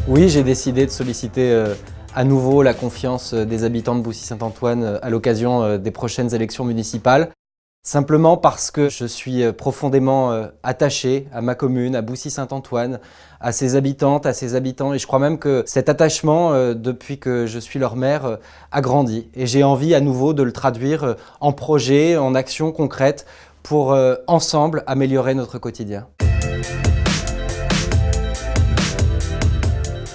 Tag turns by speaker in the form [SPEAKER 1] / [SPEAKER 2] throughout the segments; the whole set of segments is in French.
[SPEAKER 1] Oui, j'ai décidé de solliciter à nouveau la confiance des habitants de Boussy-Saint-Antoine à l'occasion des prochaines élections municipales. Simplement parce que je suis profondément attaché à ma commune, à Boussy-Saint-Antoine, à ses habitantes, à ses habitants. Et je crois même que cet attachement, depuis que je suis leur maire, a grandi. Et j'ai envie à nouveau de le traduire en projets, en actions concrètes pour ensemble améliorer notre quotidien.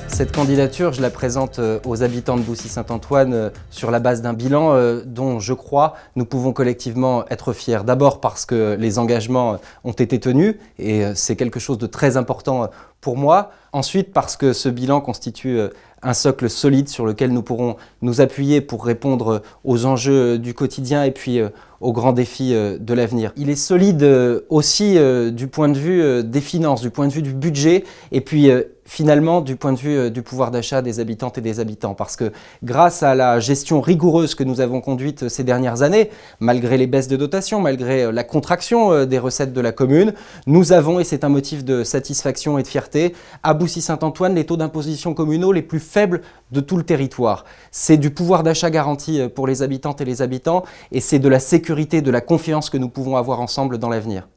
[SPEAKER 1] Cette candidature, je la présente aux habitants de Boussy-Saint-Antoine sur la base d'un bilan dont je crois nous pouvons collectivement être fiers. D'abord parce que les engagements ont été tenus et c'est quelque chose de très important pour moi. Ensuite parce que ce bilan constitue un socle solide sur lequel nous pourrons nous appuyer pour répondre aux enjeux du quotidien et puis aux grands défis de l'avenir. Il est solide aussi du point de vue des finances, du point de vue du budget et puis finalement du point de vue du pouvoir d'achat des habitantes et des habitants. Parce que grâce à la gestion rigoureuse que nous avons conduite ces dernières années, malgré les baisses de dotation, malgré la contraction des recettes de la commune, nous avons, et c'est un motif de satisfaction et de fierté, à Boussy-Saint-Antoine les taux d'imposition communaux les plus faibles de tout le territoire. C'est du pouvoir d'achat garanti pour les habitantes et les habitants et c'est de la sécurité, de la confiance que nous pouvons avoir ensemble dans l'avenir.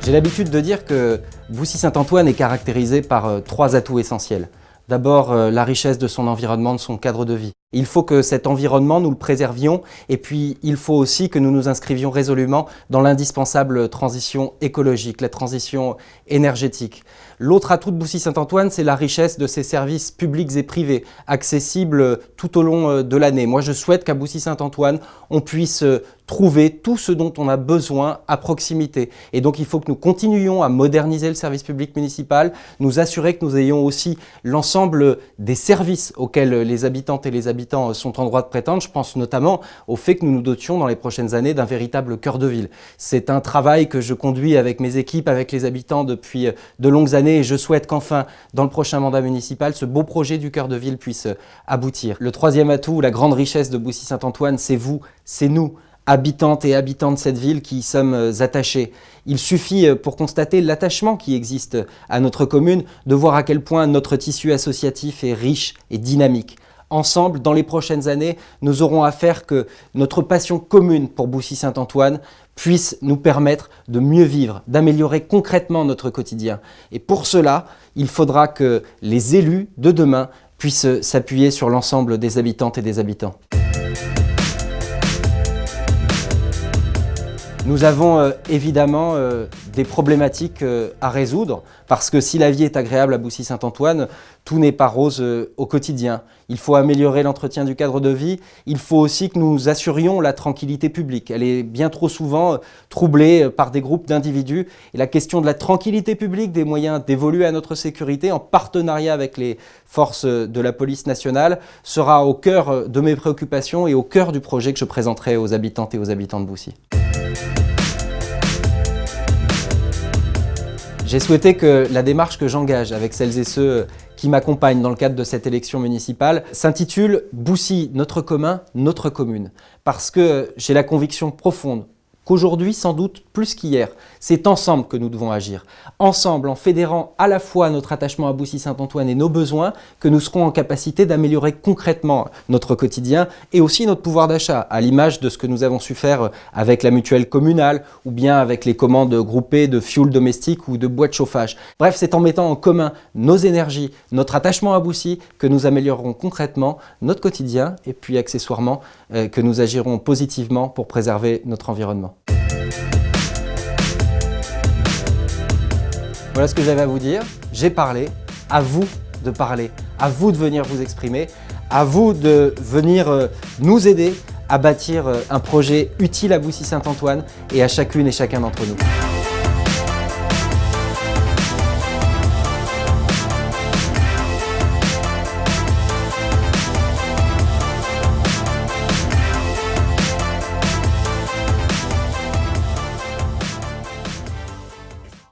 [SPEAKER 1] J'ai l'habitude de dire que Boussy-Saint-Antoine est caractérisé par trois atouts essentiels. D'abord, la richesse de son environnement, de son cadre de vie. Il faut que cet environnement, nous le préservions et puis il faut aussi que nous nous inscrivions résolument dans l'indispensable transition écologique, la transition énergétique. L'autre atout de Boussy-Saint-Antoine, c'est la richesse de ses services publics et privés, accessibles tout au long de l'année. Moi, je souhaite qu'à Boussy-Saint-Antoine, on puisse trouver tout ce dont on a besoin à proximité. Et donc, il faut que nous continuions à moderniser le service public municipal, nous assurer que nous ayons aussi l'ensemble des services auxquels les habitantes et les habitants sont en droit de prétendre. Je pense notamment au fait que nous nous dotions dans les prochaines années d'un véritable cœur de ville. C'est un travail que je conduis avec mes équipes, avec les habitants depuis de longues années et je souhaite qu'enfin, dans le prochain mandat municipal, ce beau projet du cœur de ville puisse aboutir. Le troisième atout, la grande richesse de Boussy-Saint-Antoine, c'est vous, c'est nous, habitantes et habitants de cette ville qui y sommes attachés. Il suffit pour constater l'attachement qui existe à notre commune de voir à quel point notre tissu associatif est riche et dynamique. Ensemble, dans les prochaines années, nous aurons à faire que notre passion commune pour Boussy-Saint-Antoine puisse nous permettre de mieux vivre, d'améliorer concrètement notre quotidien. Et pour cela, il faudra que les élus de demain puissent s'appuyer sur l'ensemble des habitantes et des habitants. Nous avons évidemment des problématiques à résoudre parce que si la vie est agréable à Boussy-Saint-Antoine, tout n'est pas rose au quotidien. Il faut améliorer l'entretien du cadre de vie, il faut aussi que nous assurions la tranquillité publique. Elle est bien trop souvent troublée par des groupes d'individus et la question de la tranquillité publique, des moyens d'évoluer à notre sécurité en partenariat avec les forces de la police nationale sera au cœur de mes préoccupations et au cœur du projet que je présenterai aux habitantes et aux habitants de Boussy. J'ai souhaité que la démarche que j'engage avec celles et ceux qui m'accompagnent dans le cadre de cette élection municipale s'intitule « Boussy, notre commun, notre commune ». Parce que j'ai la conviction profonde qu'aujourd'hui, sans doute plus qu'hier, c'est ensemble que nous devons agir. Ensemble, en fédérant à la fois notre attachement à Boussy-Saint-Antoine et nos besoins, que nous serons en capacité d'améliorer concrètement notre quotidien et aussi notre pouvoir d'achat, à l'image de ce que nous avons su faire avec la mutuelle communale ou bien avec les commandes groupées de fioul domestique ou de bois de chauffage. Bref, c'est en mettant en commun nos énergies, notre attachement à Boussy, que nous améliorerons concrètement notre quotidien et puis accessoirement que nous agirons positivement pour préserver notre environnement. Voilà ce que j'avais à vous dire. J'ai parlé, à vous de parler, à vous de venir vous exprimer, à vous de venir nous aider à bâtir un projet utile à Boussy-Saint-Antoine et à chacune et chacun d'entre nous.